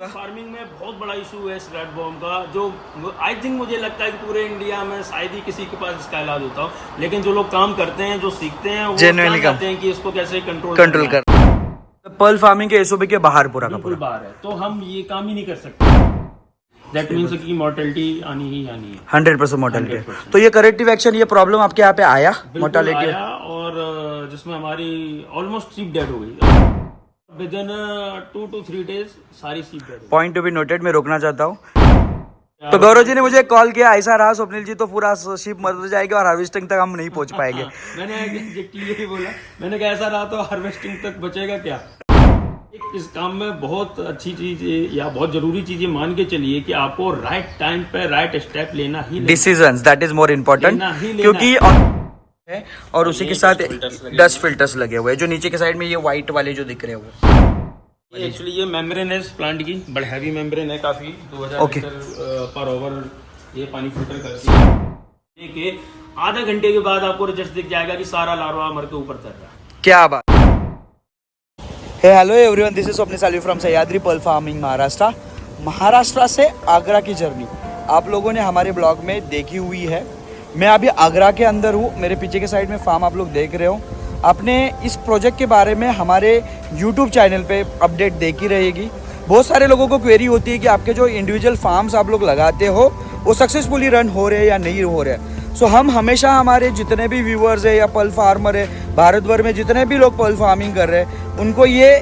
Farming में बहुत बड़ा इशू है इस रेड बॉम का, जो आई थिंक मुझे लगता है कि पूरे इंडिया में शायद ही किसी के पास इसका इलाज होता हो, लेकिन जो लोग काम करते हैं, जो सीखते हैं, वो जानते हैं कि इसको कैसे कंट्रोल कर। पर्ल फार्मिंग के एसओपी के बाहर पूरा का पूरा बाहर है, तो हम ये काम ही नहीं कर सकते। दैट मीन्स कि मोर्टेलिटी आनी ही आनी है, 100% मोर्टेलिटी। तो ये करेक्टिव एक्शन, ये प्रॉब्लम आपके यहाँ पे आया मोर्टेलिटी आया, और जिसमें हमारी ऑलमोस्ट शीप डेड हो गई। विद इन 2 to 3 days सारी sheep dead. Point to be noted, मैं रोकना चाहता हूँ। तो गौरव जी ने मुझे कॉल किया, ऐसा रहा स्वप्निल जी तो पूरा शीप मर जाएगी और हार्वेस्टिंग तक हम नहीं पहुंच पाएंगे। मैंने एग्जैक्टली यही बोला, मैंने कहा ऐसा रहा तो हार्वेस्टिंग तक बचेगा क्या। इस काम में बहुत अच्छी चीज या बहुत जरूरी चीज ये मान के चलिए कि आपको राइट टाइम पे राइट स्टेप लेना ही, decisions, that is more important, क्योंकि और उसी के साथ डस्ट फिल्टर्स लगे हुए हैं जो नीचे के साइड में ये व्हाइट वाले जो दिख रहे हैं वो एक्चुअली ये मेम्ब्रेन है इस प्लांट की, बड़ा हैवी मेम्ब्रेन है काफी, 2000 लीटर पर ओवर ये पानी फिल्टर करती है। कि आधा घंटे के बाद आपको रिजल्ट दिख जाएगा कि सारा लार्वा मर के ऊपर तर रहा है। क्या बात। Hey hello everyone, this is Swapnil Salvi from Sahyadri Perl Farming Maharashtra. Maharashtra से आगरा की जर्नी आप लोगों ने हमारे ब्लॉग में देखी हुई है। मैं अभी आगरा के अंदर हूँ, मेरे पीछे के साइड में फार्म आप लोग देख रहे हो। आपने इस प्रोजेक्ट के बारे में हमारे YouTube चैनल पे अपडेट देखी रहेगी। बहुत सारे लोगों को क्वेरी होती है कि आपके जो इंडिविजुअल फार्म्स आप लोग लगाते हो वो सक्सेसफुली रन हो रहे हैं या नहीं हो रहे हैं। सो हम हमेशा हमारे जितने भी व्यूअर्स है या पर्ल फार्मर है, भारत भर में जितने भी लोग पर्ल फार्मिंग कर रहे हैं, उनको ये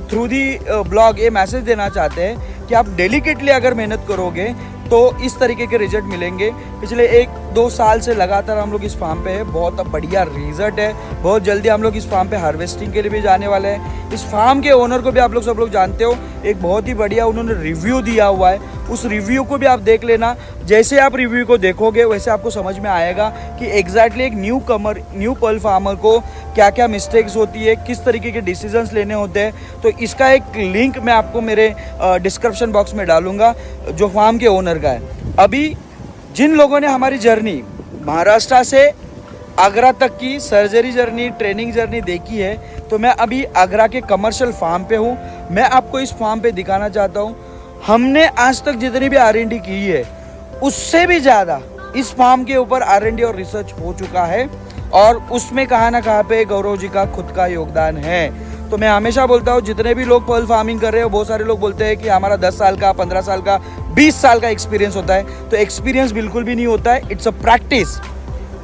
थ्रू दी ब्लॉग ये मैसेज देना चाहते हैं कि आप डेलिकेटली अगर मेहनत करोगे तो इस तरीके के रिजल्ट मिलेंगे। पिछले 1-2 साल से लगातार हम लोग इस फार्म पे है, बहुत बढ़िया रिजल्ट है। बहुत जल्दी हम लोग इस फार्म पे हार्वेस्टिंग के लिए भी जाने वाले हैं। इस फार्म के ओनर को भी आप लोग सब लोग जानते हो, एक बहुत ही बढ़िया उन्होंने रिव्यू दिया हुआ है, उस रिव्यू को भी आप देख लेना। जैसे आप रिव्यू को देखोगे वैसे आपको समझ में आएगा कि एग्जैक्टली एक न्यू पर्ल फार्मर को क्या क्या मिस्टेक्स होती है, किस तरीके के डिसीजंस लेने होते हैं। तो इसका एक लिंक मैं आपको मेरे डिस्क्रिप्शन बॉक्स में डालूंगा जो फार्म के ओनर का है। अभी जिन लोगों ने हमारी जर्नी महाराष्ट्र से आगरा तक की सर्जरी जर्नी, ट्रेनिंग जर्नी देखी है, तो मैं अभी आगरा के कमर्शियल फार्म पे हूँ। मैं आपको इस फार्म पे दिखाना चाहता हूँ हमने आज तक जितनी भी R&D की है उससे भी ज़्यादा इस फार्म के ऊपर R&D और रिसर्च हो चुका है, और उसमें कहाँ ना कहाँ पे गौरव जी का खुद का योगदान है। तो मैं हमेशा बोलता हूँ जितने भी लोग पर्ल फार्मिंग कर रहे हो, बहुत सारे लोग बोलते हैं कि हमारा 10 साल का, 15 साल का, 20 साल का एक्सपीरियंस होता है। तो एक्सपीरियंस बिल्कुल भी नहीं होता है, इट्स अ प्रैक्टिस।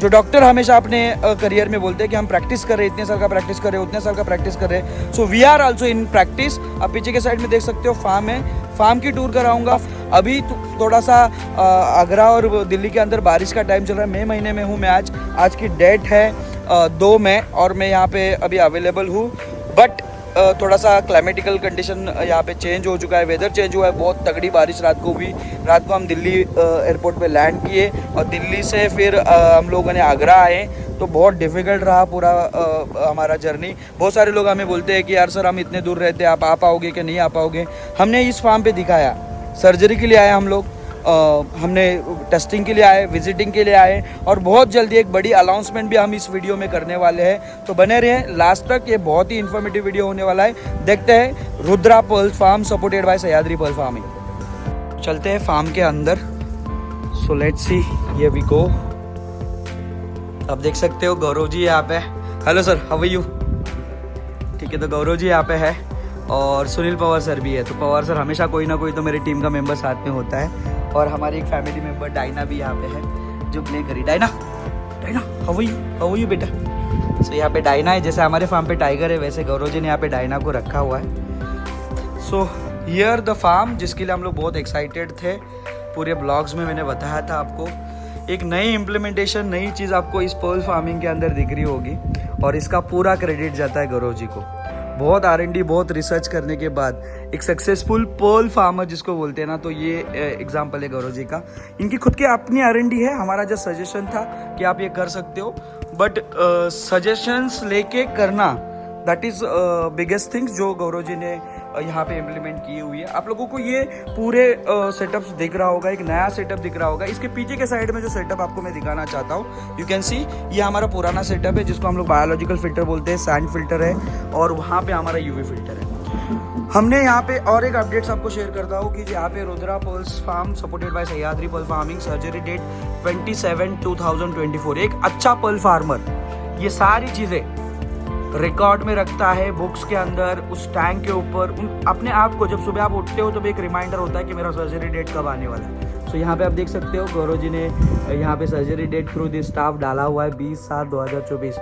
जो डॉक्टर हमेशा अपने करियर में बोलते हैं कि हम प्रैक्टिस कर रहे हैं, इतने साल का प्रैक्टिस कर रहे हैं, उतने साल का प्रैक्टिस कर रहे हैं। So we are also in practice. आप पीछे के साइड में देख सकते हो फार्म है, फार्म की टूर कराऊंगा। अभी थोड़ा सा आगरा और दिल्ली के अंदर बारिश का टाइम चल रहा है। मई महीने में हूँ मैं, आज की डेट है 2 मई, और मैं यहाँ पे अभी अवेलेबल हूँ। बट थोड़ा सा क्लाइमेटिकल कंडीशन यहाँ पे चेंज हो चुका है, वेदर चेंज हुआ है, बहुत तगड़ी बारिश रात को हुई। रात को हम दिल्ली एयरपोर्ट पे लैंड किए और दिल्ली से फिर हम लोगों ने आगरा आए, तो बहुत डिफ़िकल्ट रहा पूरा हमारा जर्नी। बहुत सारे लोग हमें बोलते हैं कि यार सर हम इतने दूर रहते हैं, आप आ पाओगे कि नहीं आ पाओगे। हमने इस फार्म पे दिखाया, सर्जरी के लिए आए हम लोग, हमने टेस्टिंग के लिए आए, विजिटिंग के लिए आए, और बहुत जल्दी एक बड़ी अनाउंसमेंट भी हम इस वीडियो में करने वाले हैं। तो बने रहें लास्ट तक, ये बहुत ही इन्फॉर्मेटिव वीडियो होने वाला है। देखते हैं Rudra pearl farm supported by Sahyadri Perl farming. चलते हैं फार्म के अंदर। So let's see, here we go. आप देख सकते हो गौरव जी यहाँ पे। Hello sir, how are you? ठीक है, तो गौरव जी यहाँ पे है और सुनील पवार सर भी है। तो पवार सर हमेशा कोई ना कोई तो मेरे टीम का मेंबर साथ में होता है, और हमारी एक फैमिली मेंबर डायना भी यहाँ पे है जो प्ले करी। डायना, हाउ आर यू बेटा? सो यहाँ पे डायना है, जैसे हमारे फार्म पे टाइगर है वैसे गौरव जी ने यहाँ पे डायना को रखा हुआ है। सो हियर द फार्म, जिसके लिए हम लोग बहुत एक्साइटेड थे। पूरे ब्लॉग्स में मैंने बताया था आपको, एक नई इम्प्लीमेंटेशन, नई चीज़ आपको इस पर्ल फार्मिंग के अंदर दिख रही होगी, और इसका पूरा क्रेडिट जाता है गौरव जी को। बहुत R&D, बहुत रिसर्च करने के बाद एक सक्सेसफुल पर्ल फार्मर जिसको बोलते हैं ना, तो ये एग्जांपल है गौरव जी का। इनकी खुद की अपनी R&D है। हमारा जो सजेशन था कि आप ये कर सकते हो, बट सजेशंस लेके करना, दैट इज़ बिगेस्ट थिंग्स जो गौरव जी ने यहाँ पे इम्प्लीमेंट की हुई है। आप लोगों को ये पूरे सेटअप्स दिख रहा होगा, एक नया सेटअप दिख रहा होगा। इसके पीछे के साइड में जो सेटअप आपको मैं दिखाना चाहता हूँ, यू कैन सी, ये हमारा पुराना सेटअप है जिसको हम लोग बायोलॉजिकल फिल्टर बोलते हैं, सैंड फिल्टर है, और वहाँ पे हमारा UV फिल्टर है। हमने यहाँ पे और एक अपडेट्स आपको शेयर करता हूँ कि यहाँ पे Rudra pearls farm supported by Sahyadri Perl farming, surgery date 27/2024। एक अच्छा पर्ल फार्मर ये सारी चीज़ें रिकॉर्ड में रखता है बुक्स के अंदर, उस टैंक के ऊपर। अपने आप को जब सुबह आप उठते हो तो एक रिमाइंडर होता है कि मेरा सर्जरी डेट कब आने वाला है। सो यहाँ पे आप देख सकते हो गौरव जी ने यहाँ पे surgery date through the staff डाला हुआ है 20/7/2024।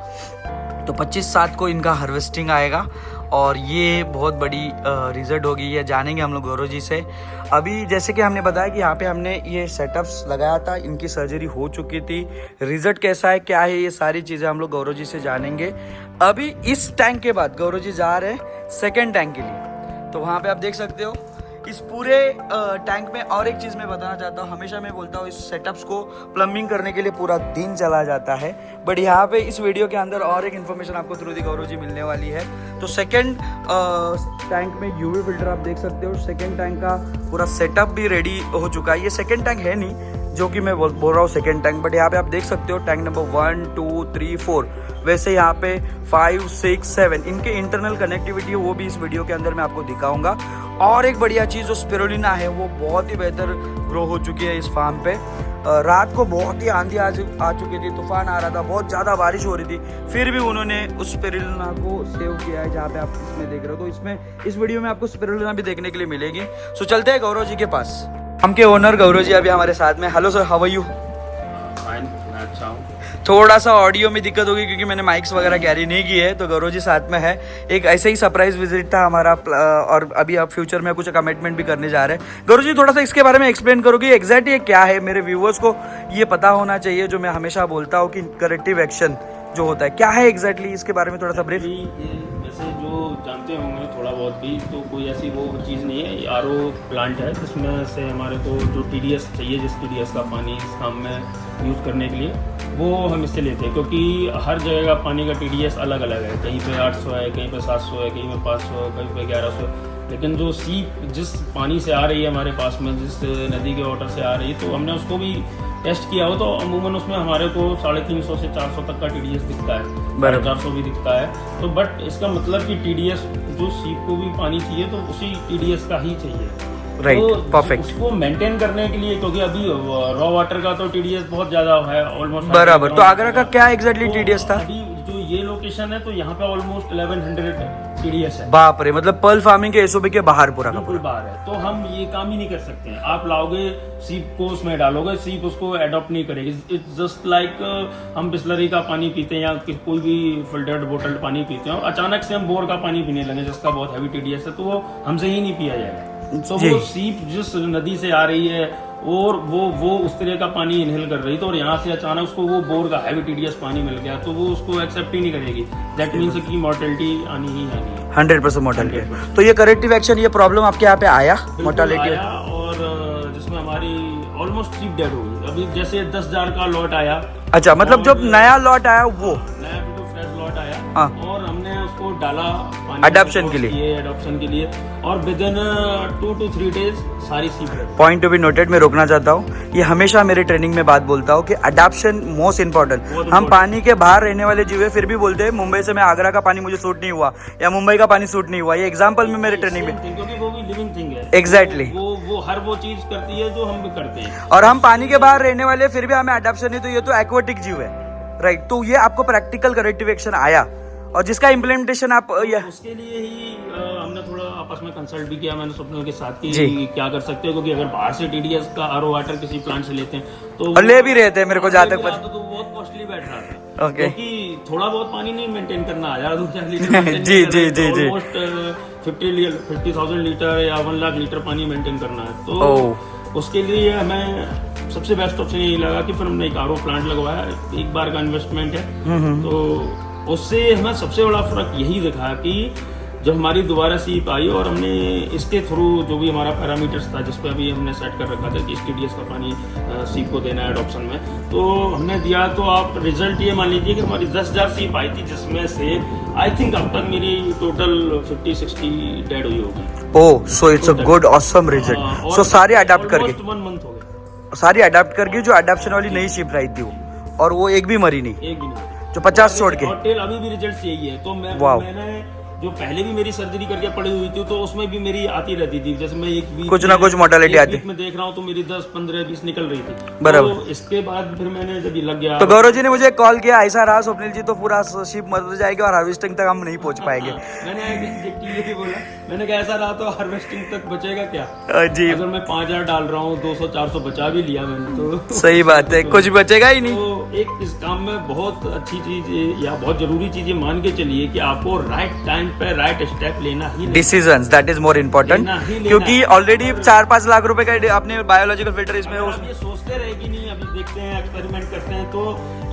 तो 25/7 को इनका हार्वेस्टिंग आएगा और ये बहुत बड़ी रिजल्ट होगी। ये जानेंगे हम लोग गौरव जी से। अभी जैसे कि हमने बताया कि यहाँ पे हमने ये सेटअप्स लगाया था, इनकी सर्जरी हो चुकी थी। रिजल्ट कैसा है, क्या है, ये सारी चीज़ें हम लोग गौरव जी से जानेंगे। अभी इस टैंक के बाद गौरव जी जा रहे हैं सेकेंड टैंक के लिए। तो वहाँ पे आप देख सकते हो इस पूरे टैंक में। और एक चीज़ मैं बताना चाहता हूँ, हमेशा मैं बोलता हूँ इस सेटअप्स को प्लम्बिंग करने के लिए पूरा दिन चला जाता है, बट यहाँ पे इस वीडियो के अंदर और एक इन्फॉर्मेशन आपको थ्रू दी गौरव जी मिलने वाली है। तो सेकंड टैंक में यूवी फिल्टर आप देख सकते हो। सेकंड टैंक का पूरा सेटअप भी रेडी हो चुका है। ये सेकंड टैंक है नहीं जो कि मैं बोल रहा हूँ सेकंड टैंक, बट यहाँ पे आप देख सकते हो टैंक नंबर 1 2 3 4, वैसे यहाँ पे 5 6 7 इनके इंटरनल कनेक्टिविटी है, वो भी इस वीडियो के अंदर मैं आपको दिखाऊंगा। और एक बढ़िया चीज़ जो स्पिरुलिना है वो बहुत ही बेहतर ग्रो हो चुकी है इस फार्म पे। रात को बहुत ही आंधी आ चुकी थी, तूफान आ रहा था, बहुत ज़्यादा बारिश हो रही थी, फिर भी उन्होंने उस स्पिरुलिना को सेव किया है जहाँ पे आप इसमें देख रहे हो। तो इसमें इस वीडियो में आपको स्पिरुलिना भी देखने के लिए मिलेगी। सो चलते हैं गौरव जी के पास। हम के ओनर गौरव जी अभी हमारे साथ में। Hello sir, how are you? Fine, मैं अच्छा हूँ। थोड़ा सा ऑडियो में दिक्कत होगी क्योंकि मैंने माइक्स वगैरह कैरी नहीं किए है। तो गौरव जी साथ में है। एक ऐसे ही सरप्राइज विजिट था हमारा और अभी आप फ्यूचर में कुछ कमिटमेंट भी करने जा रहे हैं। गौरव जी थोड़ा सा इसके बारे में एक्सप्लेन करोगे एग्जैक्ट ये क्या है? मेरे व्यूअर्स को ये पता होना चाहिए, जो मैं हमेशा बोलता हूँ कि करेक्टिव एक्शन जो होता है क्या है एग्जैक्टली, इसके बारे में थोड़ा सा ब्रीफ। वैसे जो जानते होंगे थोड़ा बहुत भी, तो कोई ऐसी वो चीज़ नहीं है। आरओ प्लांट है जिसमें से हमारे को जो टीडीएस चाहिए, जिस टीडीएस का पानी इस काम में यूज़ करने के लिए, वो हम इससे लेते हैं। क्योंकि हर जगह का पानी का टीडीएस अलग अलग है, कहीं पे 800 है, कहीं पे 700 है, कहीं पे 500, कहीं पे 1100। लेकिन जो सीप जिस पानी से आ रही है हमारे पास में, जिस नदी के वाटर से आ रही है, तो हमने उसको भी टेस्ट किया हो तो अमूमन उसमें हमारे को 350 से 400 तक का टीडीएस दिखता है, 400 भी दिखता है। तो बट इसका मतलब कि टीडीएस जो सीप को भी पानी चाहिए तो उसी टीडीएस का ही चाहिए। राइट, तो परफेक्ट। उसको मेंटेन करने के लिए, क्योंकि अभी रॉ वाटर का तो टीडीएस बहुत ज्यादा है ऑलमोस्ट बराबर। तो आगरा का क्या एग्जैक्टली टीडीएस था? अभी जो ये लोकेशन है तो यहाँ पे ऑलमोस्ट 1100 टीडीएस है। बाप रे, मतलब पर्ल फार्मिंग के एसओपी के बाहर पूरा का बिल्कुल बाहर है। तो हम ये काम ही नहीं कर सकते हैं। आप लाओगे सीप को उसमें डालोगे, सीप उसको अडॉप्ट नहीं करेगी। इट्स जस्ट लाइक हम बिस्लरी का पानी पीते हैं या कोई भी फिल्टर्ड बोटल्ड पानी पीते हैं और अचानक से हम बोर का पानी पीने लगे जिसका बहुत हैवी टीडीएस है, तो वो हमसे ही नहीं पिया जाएगा। तो वो सीप जिस नदी से आ रही है और वो उस तरह का पानी इनहेल कर रही थी और यहाँ से अचानक उसको वो बोर का हैवी टीडीएस पानी मिल गया, तो वो उसको एक्सेप्ट ही नहीं करेगी। दैट मीन्स कि मोर्टेलिटी आनी ही आनी है, 100% मोर्टेलिटी। तो ये करेक्टिव एक्शन, ये प्रॉब्लम आपके यहाँ पे आया मोर्टेलिटी? और जिसमें हमारी ऑलमोस्ट सीप डेड हो गई। अभी जैसे 10,000 का लॉट आया। अच्छा, मतलब जब नया लॉट आया वो नया फ्रेश लॉट आया। हाँ। और हमने उसको डाला अडॉप्शन के लिए, अडॉप्शन के लिए, और विद इन 2 to 3 डेज सारी सीप dead. Point to be noted, मैं रोकना चाहता हूँ। ये हमेशा मेरे ट्रेनिंग में बात बोलता हूँ कि अडॉप्शन मोस्ट इंपॉर्टेंट। हम पानी के बाहर रहने वाले जीव है, फिर भी बोलते हैं मुंबई से मैं आगरा का पानी मुझे सूट नहीं हुआ या मुंबई का पानी सूट नहीं हुआ। ये एग्जाम्पल में मेरे ट्रेनिंग में, क्योंकि वो भी लिविंग थिंग है। एग्जैक्टली, वो हर वो चीज करती है जो हम भी करते हैं। और हम पानी के बाहर रहने वाले फिर भी हमें अडॉप्शन नहीं, तो ये तो एक्वाटिक जीव है, राइट। तो ये आपको प्रैक्टिकल करेक्टिव एक्शन आया और जिसका इम्प्लीमेंटेशन आप उसके लिए ही हमने थोड़ा आपस में कंसल्ट भी किया मैंने स्वप्निल के साथ कि क्या कर सकते हो, क्योंकि अगर बाहर से टीडीएस का आरओ वाटर किसी प्लांट से लेते हैं तो ले भी रहते हैं, मेरे को जहाँ तक पता, तो बहुत कॉस्टली बैठ रहा था। ओके, क्योंकि थोड़ा बहुत पानी नहीं मेंटेन करना, 1000-2000 लीटर जी जी जी जी, ऑलमोस्ट 50,000 लीटर या 1 लाख लीटर पानी मेंटेन करना है। तो उसके लिए हमें सबसे बेस्ट ऑप्शन यही लगा कि फिर हमने एक आरओ प्लांट लगवाया। एक बार का इन्वेस्टमेंट है, तो उससे हमें सबसे बड़ा फर्क यही दिखा कि जब हमारी दोबारा सीप आई और हमने इसके थ्रू जो भी हमारा पैरामीटर्स था जिस पे अभी हमने सेट कर रखा था कि इस टीडीएस का पानी सीप को देना है एडॉप्शन में, तो हमने दिया। तो आप रिजल्ट ये मान लीजिए कि हमारी 10,000 सीप आई थी, जिसमें से आई थिंक अब तक मेरी टोटल 50-60 डेड हुई होगी। Oh, so it's a good awesome result. So सारे अडॉप्ट करके 1 मंथ हो गया, सारी अडॉप्ट करके जो अडॉप्शन वाली नई सीप आई थी वो, और वो एक भी मरी नहीं, एक भी नहीं, जो 50 छोड़ के। और टेल अभी भी रिजल्ट यही है। तो मैंने जो पहले भी मेरी सर्जरी करके पड़ी हुई थी तो उसमें भी मेरी आती रहती थी, जैसे मैं एक वीक कुछ ना कुछ मोर्टेलिटी आती में देख रहा हूँ तो मेरी 10, 15, 20 निकल रही थी। बराबर। तो इसके बाद फिर मैंने जब ये लग गया तो गौरव जी ने मुझे कॉल किया, ऐसा रहा स्वप्निल जी तो पूरा शिप मर जाएगी और हार्वेस्टिंग तक हम नहीं पहुंच पाएंगे। मैंने ये भी बोला, मैंने कहा ऐसा रहा तो हार्वेस्टिंग तक बचेगा क्या? जी अगर मैं 5,000 डाल रहा हूँ 200-400 बचा भी लिया मैंने तो सही बात है, कुछ बचेगा ही नहीं। तो एक इस काम में बहुत अच्छी चीज या बहुत जरूरी चीज ये मान के चलिए कि आपको राइट टाइम पे राइट स्टेप लेना ही decisions, that is more important, क्योंकि ऑलरेडी 4-5 लाख रुपए का आपने बायोलॉजिकल फिल्टर इसमें आप ये सोचते रहे कि नहीं अभी देखते हैं एक्सपेरिमेंट करते हैं तो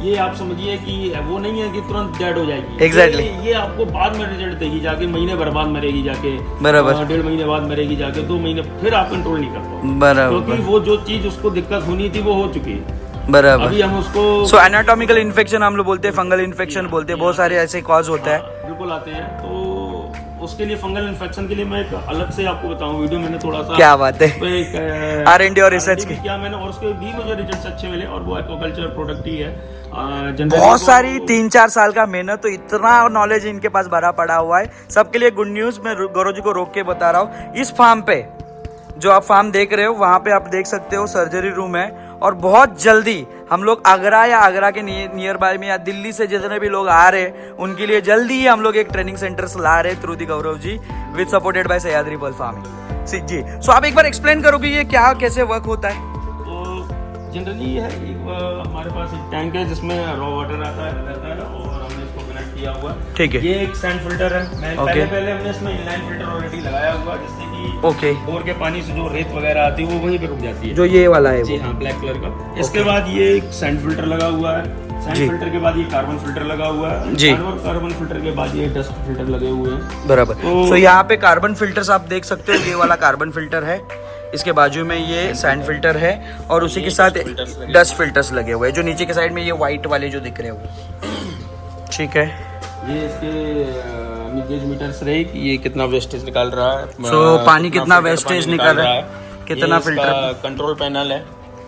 ये आप समझिए कि वो नहीं है कि तुरंत डेड हो जाएगी। Exactly. ये आपको बाद में रिजल्ट देगी, जाके महीने भर बाद मरेगी, जाके बराबर 1.5 महीने बाद मरेगी, जाके 2 महीने, फिर आप कंट्रोल नहीं कर पाओगे बराबर क्योंकि वो जो चीज उसको दिक्कत होनी थी वो हो चुकी है। बराबर। अभी हम उसको सो एनाटॉमिकल इन्फेक्शन हम लोग बोलते हैं, फंगल इन्फेक्शन बोलते हैं, बहुत सारे ऐसे कॉज होता है। बिल्कुल आते हैं। तो उसके लिए फंगल इन्फेक्शन के लिए मैं एक अलग से आपको बताऊं, वीडियो मैंने थोड़ा सा क्या बात है, R&D और रिसर्च की क्या मैंने, और उसके भी मुझे रिजल्ट्स अच्छे मिले और वो एक्वाकल्चर प्रोडक्ट ही है। बहुत सारी 3-4 साल का मेहनत, तो इतना नॉलेज इनके पास भरा पड़ा हुआ है। सबके लिए गुड न्यूज, मैं गौरव जी को रोक के बता रहा हूँ। इस फार्म पे जो आप फार्म देख रहे हो वहां पे आप देख सकते हो सर्जरी रूम है, और बहुत जल्दी हम लोग आगरा या आगरा के नियर बाय में या दिल्ली से जितने भी लोग आ रहे हैं उनके लिए जल्दी ही हम लोग एक ट्रेनिंग सेंटर ला रहे हैं through the Gaurav ji, with supported by Sahyadri Perl Farming ji. So आप एक बार एक्सप्लेन करोगे ये क्या कैसे वर्क होता है? जनरली है हमारे पास एक टैंक है जिसमें रॉ वाटर आता है और हमने इसको कनेक्ट किया हुआ है। ठीक है। ये एक सैंड फिल्टर है। मैं पहले हमने इसमें इनलाइन फिल्टर ऑलरेडी लगाया हुआ है, जिससे कि बोर के पानी से जो रेत वगैरह आती है वो वहीं पे रुक जाती है। जो ये वाला है जी हाँ, ब्लैक कलर का। इसके बाद ये एक सैंड फिल्टर लगा हुआ है। सैंड फिल्टर के बाद ये कार्बन फिल्टर लगा हुआ है जी। कार्बन फिल्टर के बाद ये डस्ट फिल्टर लगे हुए हैं। बराबर। तो यहाँ पे कार्बन फिल्टर्स आप देख सकते हो, ये वाला कार्बन फिल्टर है, इसके बाजू में ये सैंड फिल्टर है और उसी के साथ डस्ट फिल्टर्स लगे हुए हैं, जो नीचे के साइड में ये व्हाइट वाले जो दिख रहे हो। ठीक है। ये इसके गेज मीटर्स रहे कि ये कितना वेस्टेज निकाल रहा है। सो पानी कितना वेस्टेज निकाल रहा है, कितना फिल्टर। कंट्रोल पैनल है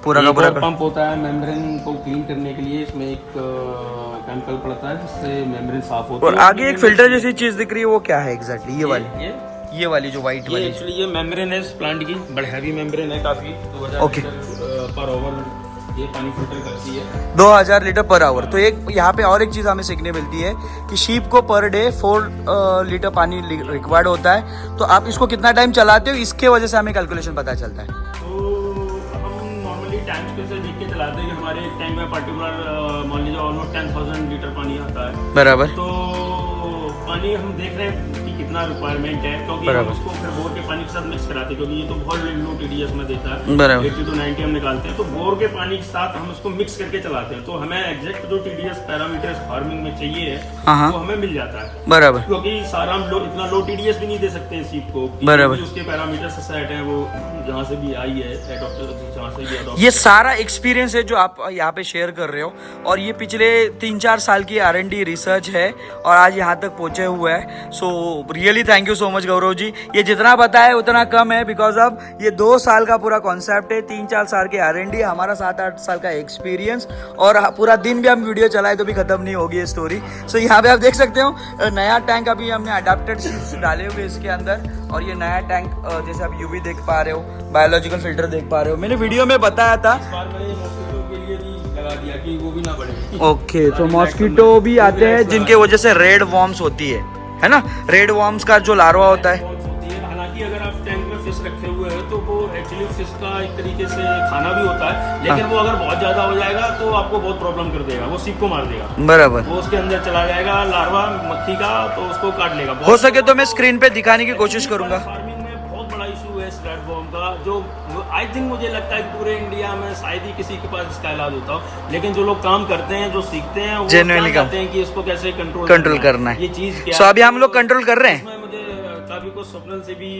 पूरा का पूरा। पंप होता है मेम्ब्रेन को क्लीन करने के लिए, इसमें एक केमिकल पड़ता है जिससे मेम्ब्रेन साफ होता है। और आगे एक फिल्टर जैसी चीज दिख रही है, वो क्या है एग्जैक्टली? ये वाली, ये वाली जो व्हाइट वाली। एक्चुअली ये मेम्ब्रेन है इस प्लांट की, बड़ी हैवी मेम्ब्रेन है काफी। 2000 लीटर पर आवर ये पानी फिल्टर करती है, 2000 लीटर पर आवर। तो एक यहाँ पे और एक चीज हमें सीखने मिलती है कि शीप को पर डे 4 लीटर पानी रिक्वायर्ड होता है। तो आप इसको कितना टाइम चलाते हो, इसके वजह से हमें कैलकुलेशन पता चलता है। तो हम नॉर्मली टैंक से देख के चलाते हैं कि हमारे एक टैंक में पर्टिकुलर मान लीजिए ऑलमोस्ट 10,000 लीटर पानी आता है। बराबर। तो पानी हम देख रहे हैं कि कितना रिक्वायरमेंट है, क्योंकि हम उसको फिर बोर के पानी के साथ मिक्स कराते हैं, क्योंकि ये तो बहुत लो TDS में देता है। 80 to 90 हम निकालते हैं, तो बोर के पानी के साथ हम उसको मिक्स करके चलाते हैं। तो हमें एग्जैक्ट जो TDS पैरामीटर्स फार्मिंग में चाहिए है वो हमें मिल जाता है। बराबर। क्योंकि सारा हम इतना लो TDS भी नहीं दे सकते सीप को। बराबर। उसके पैरामीटर्स सेट है, वो जहाँ से भी आई है डॉक्टर, जहाँ से भी। ये सारा एक्सपीरियंस है जो आप यहाँ पे शेयर कर रहे हो, और ये पिछले 3-4 साल की R&D रिसर्च है और आज यहाँ तक पहुंचे हुए हैं। So really thank you so much Gaurav ji. ये जितना बताया उतना कम है, बिकॉज अब ये 2 साल का पूरा कॉन्सेप्ट है, 3-4 साल की R&D, हमारा 7-8 साल का एक्सपीरियंस, और पूरा दिन भी हम वीडियो चलाए तो भी खत्म नहीं होगी ये स्टोरी। सो यहाँ पे आप देख सकते हो नया टैंक अभी हमने अडेप्टेड शीट्स डाले हुए इसके अंदर, और ये नया टैंक जैसे आप UV देख पा रहे हो, बायोलॉजिकल फिल्टर देख पा रहे हो, मैंने वीडियो में बताया था। कि वो भी ना बढ़े। ओके, तो मॉस्किटो भी आते हैं जिनके वजह से रेड वॉर्म्स होती है ना, रेड वॉर्म्स का जो लार्वा होता है। हालांकि अगर आप टैंक में फिश रखे हुए हैं तो वो एक्चुअली फिश का एक तरीके से खाना भी होता है, लेकिन वो अगर बहुत ज्यादा हो जाएगा तो आपको बहुत प्रॉब्लम कर देगा, वो सीप को मार देगा। बराबर। वो उसके अंदर चला जाएगा लार्वा मक्खी का, तो उसको काट लेगा। हो सके तो मैं स्क्रीन पे दिखाने की कोशिश करूंगा। फार्मिंग में बहुत बड़ा इशू है इस रेड वॉर्म का, जो आई थिंक मुझे लगता है कि पूरे इंडिया में शायद ही किसी के पास इसका इलाज होता हो, लेकिन जो लोग काम करते हैं, जो सीखते हैं, वो जानते हैं कि इसको कैसे कंट्रोल करना है, ये चीज क्या। सो अभी हम लोग कंट्रोल कर रहे हैं। मुझे काफी कुछ स्वप्न से भी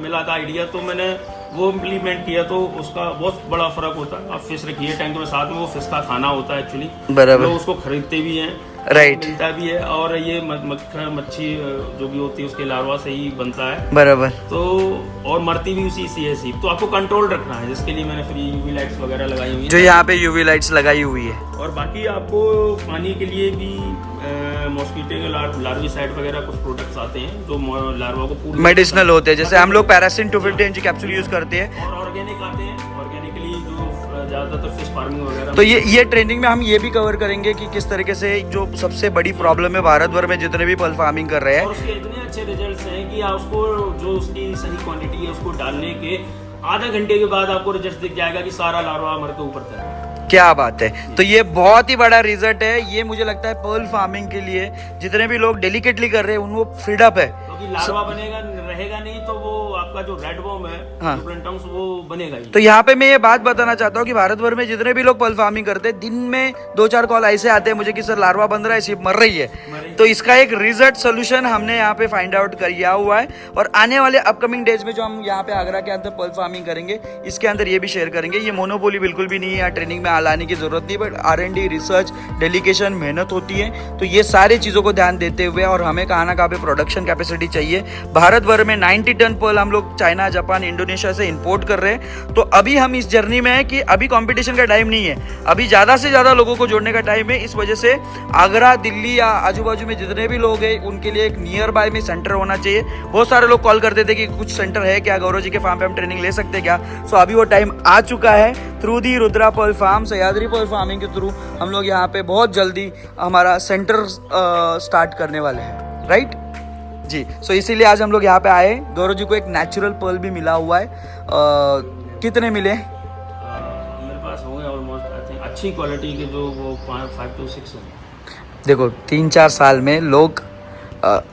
मिला था आइडिया, तो मैंने वो इम्प्लीमेंट किया तो उसका बहुत बड़ा फर्क होता है। आप फिश रखिए टैंक में, साथ में वो फिश का खाना होता है एक्चुअली, बराबर, लोग उसको खरीदते भी हैं, राइट, मिलता भी है, और ये मच्छी जो भी होती है उसके लार्वा से ही बनता है, बराबर। तो और मरती भी उसी से है सीप। तो आपको कंट्रोल रखना है, जिसके लिए मैंने फिर यूवी लाइट्स वगैरह लगाई हुई है, जो यहाँ पे यूवी लाइट्स लगाई हुई है। और बाकी आपको पानी के लिए भी मॉस्किटो के लार्विसाइड वगैरह कुछ प्रोडक्ट्स आते हैं जो लार्वा को पूरी मेडिसिनल होते हैं, जैसे हम लोग पैरासिन 250 mg कैप्सूल यूज करते हैं, और ऑर्गेनिक आते हैं, ऑर्गेनिकली जो ज्यादातर फिश फार्मिंग वगैरह। तो ये ट्रेनिंग में हम ये भी कवर करेंगे कि किस तरीके से जो सबसे बड़ी प्रॉब्लम है भारत भर में जितने भी पर्ल फार्मिंग कर रहे हैं, और उसके इतने अच्छे रिजल्ट्स हैं कि आप उसको जो उसकी सही क्वांटिटी है उसको डालने के आधे घंटे के बाद आपको रिजल्ट दिख जाएगा कि सारा लार्वा मर के ऊपर था। क्या बात है। तो ये बहुत ही बड़ा रिजल्ट है। ये मुझे लगता है पर्ल फार्मिंग के लिए जितने भी लोग डेलिकेटली कर रहे हैं उनको फ्रीडअप है, क्योंकि लार्वा बनेगा रहेगा नहीं तो वो आपका जो रेड वॉर्म है, हाँ, वो बनेगा ही। तो यहाँ पे मैं ये बात बताना चाहता हूँ कि भारत भर में जितने भी लोग पर्ल फार्मिंग करते हैं, दिन में 2-4 कॉल ऐसे आते हैं मुझे कि सर लार्वा बन रहा है, शिप मर रही है, तो इसका एक रिजल्ट सोल्यूशन हमने यहाँ पे फाइंड आउट किया हुआ है। और आने वाले अपकमिंग डेज में जो हम यहाँ पे आगरा के अंदर पर्ल फार्मिंग करेंगे, इसके अंदर ये भी शेयर करेंगे। ये मोनोपोली बिल्कुल भी नहीं है, यहाँ ट्रेनिंग में लाने की जरूरत नहीं, बट R&D, रिसर्च, डेलीकेशन, मेहनत होती है। तो ये सारी चीज़ों को ध्यान देते हुए, और हमें कहाँ ना कहाँ पे प्रोडक्शन कैपेसिटी चाहिए। भारत भर में 90 टन पर्ल हम लोग चाइना, जापान, इंडोनेशिया से इंपोर्ट कर रहे हैं। तो अभी हम इस जर्नी में है कि अभी कंपटीशन का टाइम नहीं है, अभी ज़्यादा से ज़्यादा लोगों को जोड़ने का टाइम है। इस वजह से आगरा, दिल्ली या आजू बाजू में जितने भी लोग हैं उनके लिए एक नियर बाय में सेंटर होना चाहिए। बहुत सारे लोग कॉल करते थे कि कुछ सेंटर है क्या, गौरव जी के फार्म पे हम ट्रेनिंग ले सकते हैं क्या। सो अभी वो टाइम आ चुका है। Through the Rudra pearl farm, Sahyadri Perl farming के थ्रू हम लोग यहाँ पे बहुत जल्दी हमारा सेंटर स्टार्ट करने वाले हैं, राइट जी। सो इसीलिए आज हम लोग यहाँ पे आए। गौरव जी को एक नेचुरल पर्ल भी मिला हुआ है। कितने मिले? मेरे पास होंगे ऑलमोस्ट आई थिंक अच्छी क्वालिटी के, जो वो 5 to 6 होंगे। देखो 3-4 साल में लोग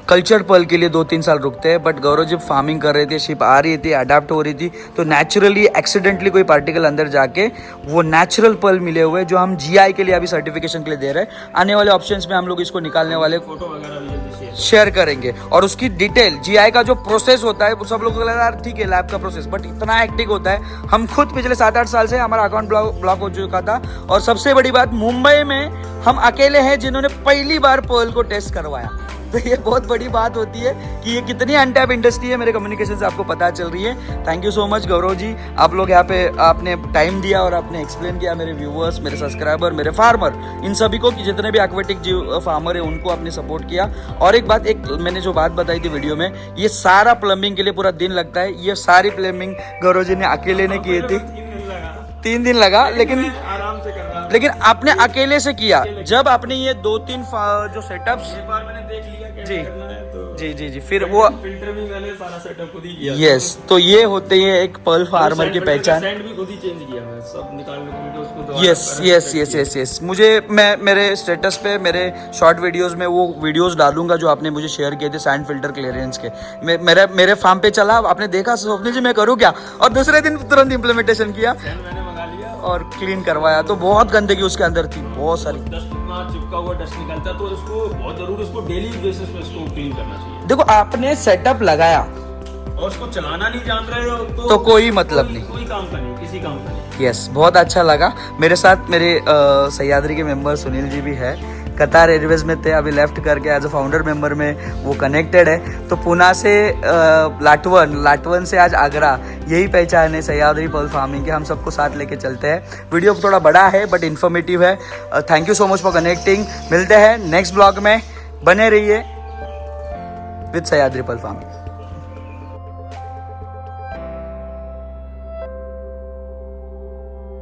कल्चर पर्ल के लिए 2-3 साल रुकते हैं, बट गौरव जब फार्मिंग कर रहे थे, शिप आ रही थी, अडेप्ट हो रही थी, तो नेचुरली एक्सीडेंटली कोई पार्टिकल अंदर जाके वो नेचुरल पर्ल मिले हुए जो हम GI के लिए अभी सर्टिफिकेशन के लिए दे रहे हैं। आने वाले ऑप्शंस में हम लोग इसको निकालने वाले, फोटो वगैरह भी जल्दी शेयर करेंगे, और उसकी डिटेल GI का जो प्रोसेस होता है, सब लोगों को लगता है ठीक है लैब का प्रोसेस, बट इतना हेक्टिक होता है। हम खुद पिछले 7-8 साल से हमारा अकाउंट ब्लॉक हो चुका था, और सबसे बड़ी बात मुंबई में हम अकेले हैं जिन्होंने पहली बार पर्ल को टेस्ट करवाया। तो ये बहुत बड़ी बात होती है कि ये कितनी अनटैप इंडस्ट्री है, मेरे कम्युनिकेशन से आपको पता चल रही है। Thank you so much Gaurav जी, आप लोग यहाँ पे आपने टाइम दिया और आपने एक्सप्लेन किया मेरे व्यूवर्स, मेरे सब्सक्राइबर, मेरे फार्मर, इन सभी को, कि जितने भी एक्वेटिक जीव फार्मर है उनको आपने सपोर्ट किया। और एक बात, एक मैंने जो बात बताई थी वीडियो में, ये सारा प्लम्बिंग के लिए पूरा दिन लगता है। ये सारी प्लम्बिंग गौरव जी ने अकेले ने की थी, 3 दिन लगा, लेकिन आराम से करना, लेकिन आपने अकेले से किया। जब आपने ये 2-3 जो सेटअप्स, एक बार मैंने देख लिया जी करना है तो जी, फिर वो फिल्टर भी मैंने सारा सेटअप खुद ही किया। यस, तो ये होते हैं एक पर्ल फार्मर की पहचान। सैंड भी खुद ही चेंज किया मैं, सब निकालने के उसको यस। मुझे, मैं मेरे स्टेटस पे मेरे शॉर्ट वीडियोस में वो वीडियोस डालूंगा जो आपने मुझे शेयर किए थे सैंड फिल्टर क्लियरेंस के। मेरे फार्म पे चला, आपने देखा स्वप्निल जी मैं करूँ क्या, और दूसरे दिन तुरंत इम्प्लीमेंटेशन किया मैंने मंगा लिया और क्लीन करवाया। तो बहुत गंदगी उसके अंदर थी, बहुत सारी डस्ट, इतना चिपका हुआ डस्ट निकलता है, तो इसको बहुत जरूर इसको डेली बेसिस पे इसको क्लीन करना चाहिए। देखो आपने सेटअप लगाया और उसको चलाना नहीं जान रहे हो तो कोई मतलब नहीं, कोई काम का नहीं, किसी काम का नहीं। यस, बहुत अच्छा लगा। मेरे साथ मेरे सह्याद्री के मेंबर सुनील जी भी है, कतार एयरवेज में थे, अभी लेफ्ट करके एज अ फाउंडर मेंबर में वो कनेक्टेड है। तो पुणे से लाटवन से आज आगरा, यही पहचान है सह्याद्री पर्ल फार्मिंग के। हम सबको साथ लेके चलते हैं। वीडियो थोड़ा बड़ा है बट इन्फॉर्मेटिव है। Thank you so much for connecting. मिलते हैं नेक्स्ट ब्लॉग में, बने रहिए विद सह्याद्री पर्ल फार्मिंग।